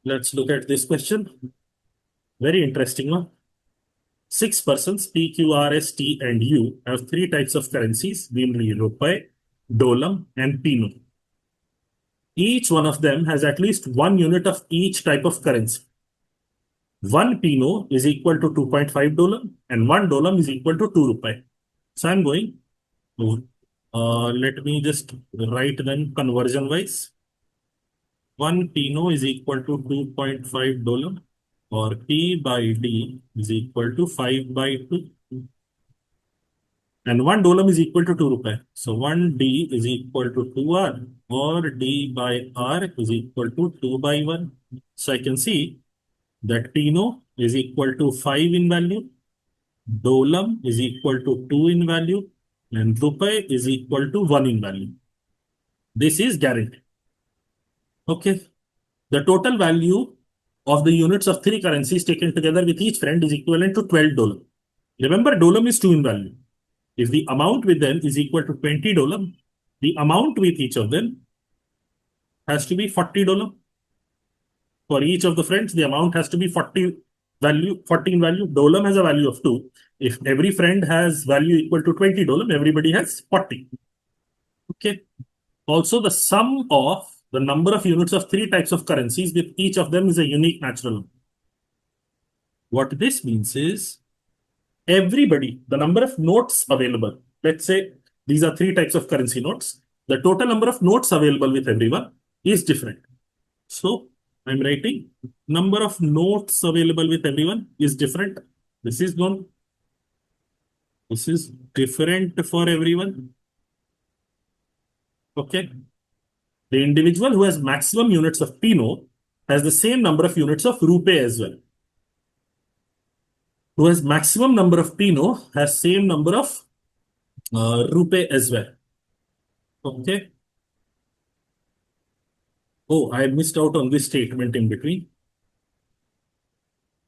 Let's look at this question. Very interesting one. 6 persons P, Q, R, S, T, and U have 3 types of currencies, namely rupee, dolam, and pino. Each one of them has at least 1 unit of each type of currency. 1 pino is equal to 2.5 dolam, and 1 dolam is equal to 2 rupee. So I'm going to, let me just write them conversion wise. 1 pino is equal to 2.5 dolam, or P by D is equal to 5 by 2. And 1 dolam is equal to 2 rupee. So 1D is equal to 2R, or D by R is equal to 2 by 1. So I can see that pino is equal to 5 in value, dolam is equal to 2 in value, and rupee is equal to 1 in value. This is guaranteed. Okay. The total value of the units of 3 currencies taken together with each friend is equivalent to 12 dolam. Remember, dolam is 2 in value. If the amount with them is equal to 20 dolam, the amount with each of them has to be 40 dolam. For each of the friends, the amount has to be 40 in value. Dolam has a value of 2. If every friend has value equal to 20 dolam, everybody has 40. Okay. Also, the sum of the number of units of 3 types of currencies with each of them is a unique natural number. What this means is everybody, the number of notes available, let's say these are 3 types of currency notes, the total number of notes available with everyone is different. So I'm writing number of notes available with everyone is different. This is known. This is different for everyone. Okay. The individual who has maximum units of pino has the same number of units of rupee as well. Who has maximum number of pino has same number of rupee as well. Okay. Oh, I missed out on this statement in between.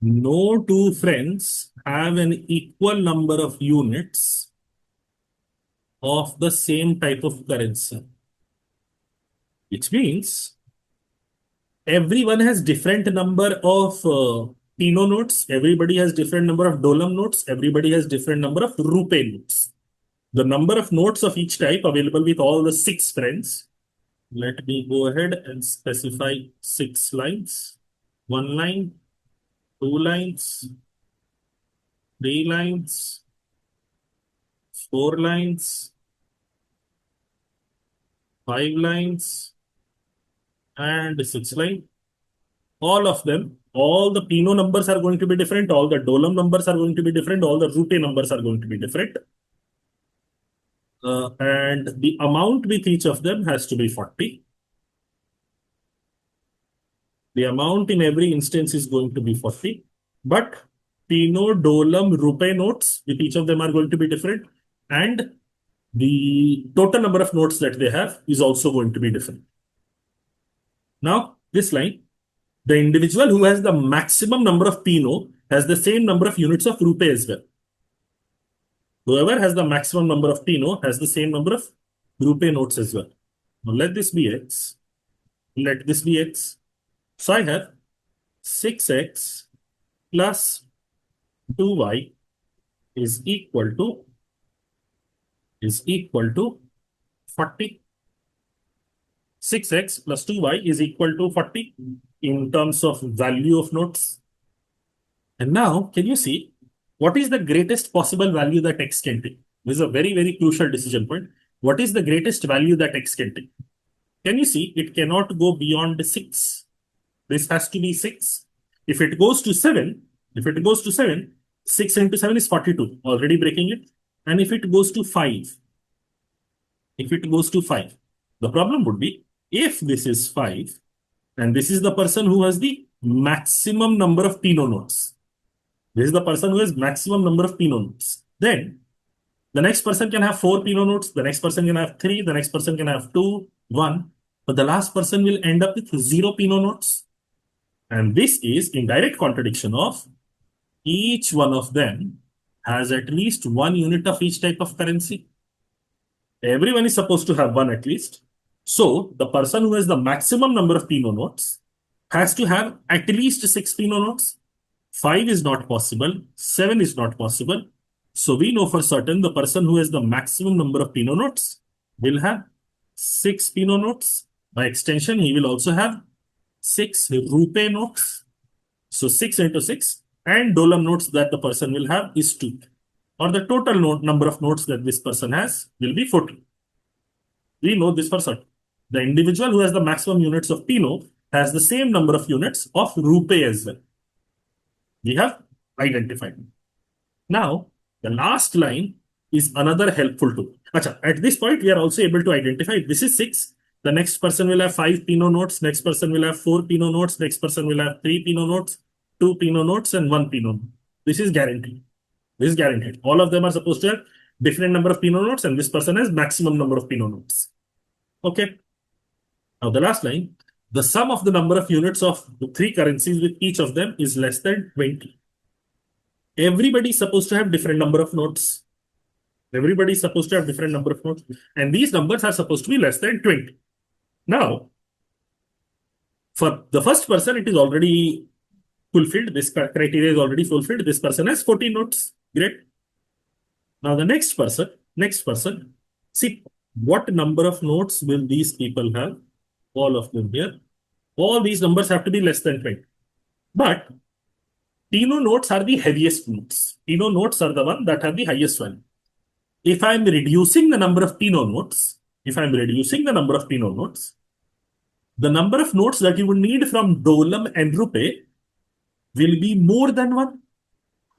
No 2 friends have an equal number of units of the same type of currency. Which means everyone has different number of pino notes, everybody has different number of dolam notes, everybody has different number of rupee notes. The number of notes of each type available with all the 6 friends. Let me go ahead and specify 6 lines. 1 line, 2 lines, 3 lines, 4 lines, 5 lines, and 6 line. All of them, all the pino numbers are going to be different, all the dolam numbers are going to be different, all the rupee numbers are going to be different. And the amount with each of them has to be 40. The amount in every instance is going to be 40. But pino, dolam, rupee notes with each of them are going to be different. And the total number of notes that they have is also going to be different. Now, this line, the individual who has the maximum number of pino has the same number of units of rupee as well. Whoever has the maximum number of pino has the same number of rupee notes as well. Now let this be x. Let this be x. So I have 6x plus 2y is equal to 40. 6x plus 2y is equal to 40 in terms of value of notes. And now, can you see what is the greatest possible value that x can take? This is a very, very crucial decision point. What is the greatest value that x can take? Can you see it cannot go beyond 6? This has to be 6. If it goes to 7, 6 into 7 is 42, already breaking it. And if it goes to 5, the problem would be if this is 5, and this is the person who has the maximum number of pino notes. This is the person who has maximum number of pino notes. Then the next person can have 4 pino notes, the next person can have 3, the next person can have 2, 1, but the last person will end up with 0 pino notes. And this is in direct contradiction of each one of them has at least 1 unit of each type of currency. Everyone is supposed to have 1 at least. So the person who has the maximum number of pino notes has to have at least 6 Pinot notes. 5 is not possible. 7 is not possible. So we know for certain the person who has the maximum number of Pinot notes will have 6 Pinot notes. By extension, he will also have 6 Rupee notes. So 6 into 6, and Dolam notes that the person will have is 2. Or the total number of notes that this person has will be 14. We know this for certain. The individual who has the maximum units of Pinot has the same number of units of Rupee as well. We have identified. Now, the last line is another helpful tool. At this point, we are also able to identify this is 6. The next person will have 5 Pinot notes. Next person will have 4 Pinot notes. Next person will have 3 Pinot notes, 2 Pinot notes, and 1 Pinot note. This is guaranteed. This is guaranteed. All of them are supposed to have different number of Pinot notes, and this person has maximum number of Pinot notes. Okay. Now, the last line, the sum of the number of units of the 3 currencies with each of them is less than 20. Everybody is supposed to have different number of notes. Everybody is supposed to have different number of notes. And these numbers are supposed to be less than 20. Now, for the first person, it is already fulfilled. This criteria is already fulfilled. This person has 14 notes. Great. Now, the next person, see what number of notes will these people have? All of them here. All these numbers have to be less than 20. But Pinot notes are the heaviest notes. Pinot notes are the one that have the highest value. If I'm reducing the number of Pinot notes, the number of notes that you would need from Dolam and Rupee will be more than 1.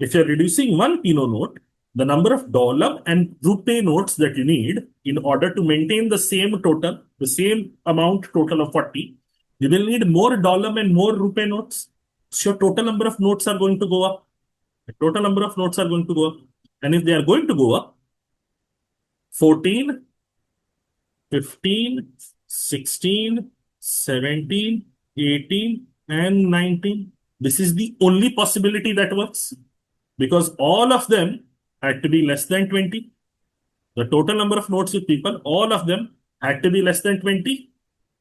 If you're reducing 1 Pinot note, the number of Dolam and Rupee notes that you need in order to maintain the same total, the same amount total of 40, you will need more Dolam and more Rupee notes. So your total number of notes are going to go up. And if they are going to go up, 14, 15, 16, 17, 18, and 19. This is the only possibility that works, because all of them had to be less than 20. The total number of notes with people, all of them had to be less than 20.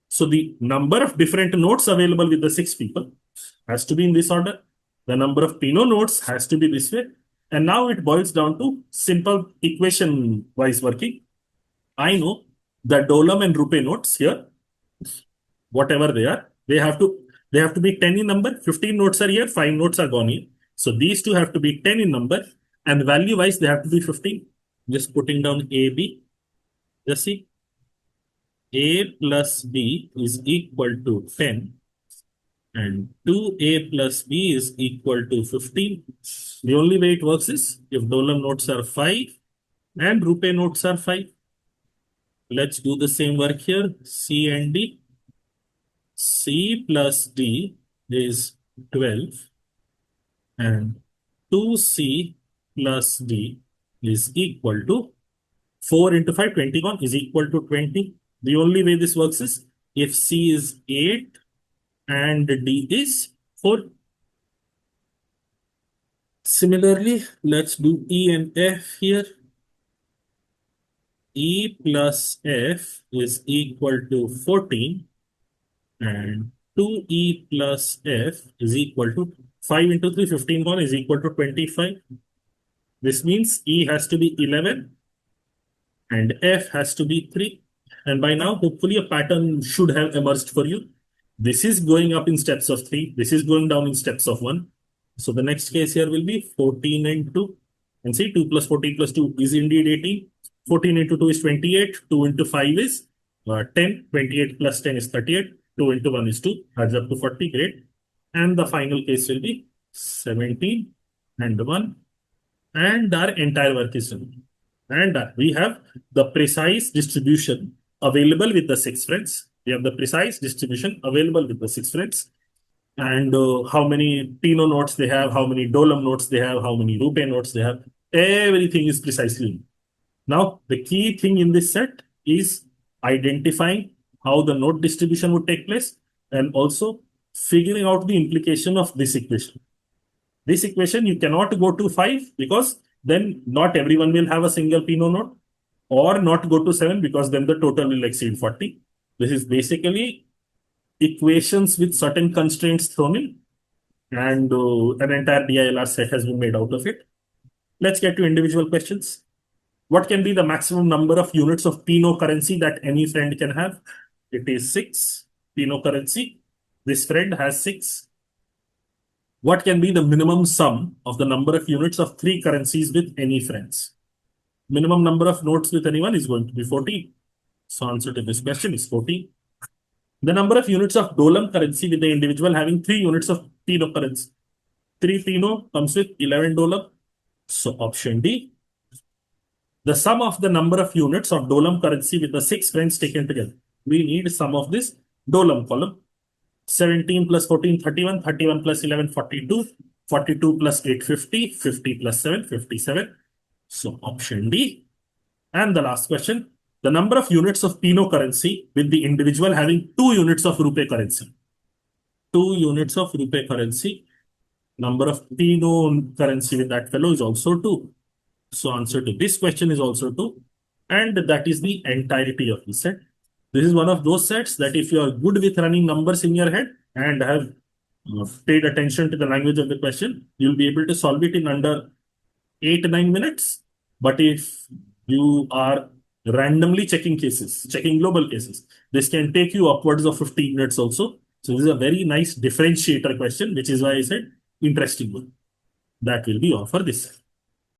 So the number of different notes available with the 6 people has to be in this order. The number of Pinot notes has to be this way. And now it boils down to simple equation-wise working. I know that Dolam and Rupee notes here, whatever they are, they have to be 10 in number. 15 notes are here, 5 notes are gone here. So these two have to be 10 in number, and value-wise they have to be 15. Just putting down AB. Just see. A plus B is equal to 10. And 2A plus B is equal to 15. The only way it works is if Dolam notes are 5 and Rupee notes are 5. Let's do the same work here. C and D. C plus D is 12. And 2C plus D is equal to 4 into 5, 21 is equal to 20. The only way this works is if C is 8 and D is 4. Similarly, let's do E and F here. E plus F is equal to 14 and 2E plus F is equal to 5 into 3, 15 gone is equal to 25. This means E has to be 11 and F has to be 3. And by now, hopefully a pattern should have emerged for you. This is going up in steps of 3. This is going down in steps of 1. So the next case here will be 14 and 2. And see, 2 plus 14 plus 2 is indeed 18. 14 into 2 is 28. 2 into 5 is 10. 28 plus 10 is 38. 2 into 1 is 2. Adds up to 40. Great. And the final case will be 17 and 1. And our entire work is done. And we have the precise distribution available with the 6 friends. We have the precise distribution available with the 6 friends. And how many Pinot notes they have, how many Dolam notes they have, how many Rupee notes they have. Everything is precisely. Now, the key thing in this set is identifying how the note distribution would take place and also figuring out the implication of this equation. This equation, you cannot go to 5 because then not everyone will have a single Pinot note, or not go to 7 because then the total will exceed 40. This is basically equations with certain constraints thrown in, and an entire DILR set has been made out of it. Let's get to individual questions. What can be the maximum number of units of Pino currency that any friend can have? It is 6 Pino currency. This friend has 6. What can be the minimum sum of the number of units of 3 currencies with any friends? Minimum number of notes with anyone is going to be 40. So answer to this question is 40. The number of units of Dolam currency with the individual having 3 units of Pino currency. 3 Pino comes with 11 Dolam. So option D. The sum of the number of units of Dolam currency with the 6 friends taken together. We need sum of this Dolam column. 17 plus 14, 31, 31 plus 11, 42, 42 plus 8, 50, 50 plus 7, 57. So option D. And the last question, the number of units of Pino currency with the individual having 2 units of Rupee currency. 2 units of Rupee currency. Number of Pino currency with that fellow is also 2. So answer to this question is also 2. And that is the entirety of the set. This is one of those sets that if you are good with running numbers in your head and have paid attention to the language of the question, you'll be able to solve it in under 8-9 minutes. But if you are randomly checking cases, checking global cases, this can take you upwards of 15 minutes also. So this is a very nice differentiator question, which is why I said interesting one. That will be all for this set.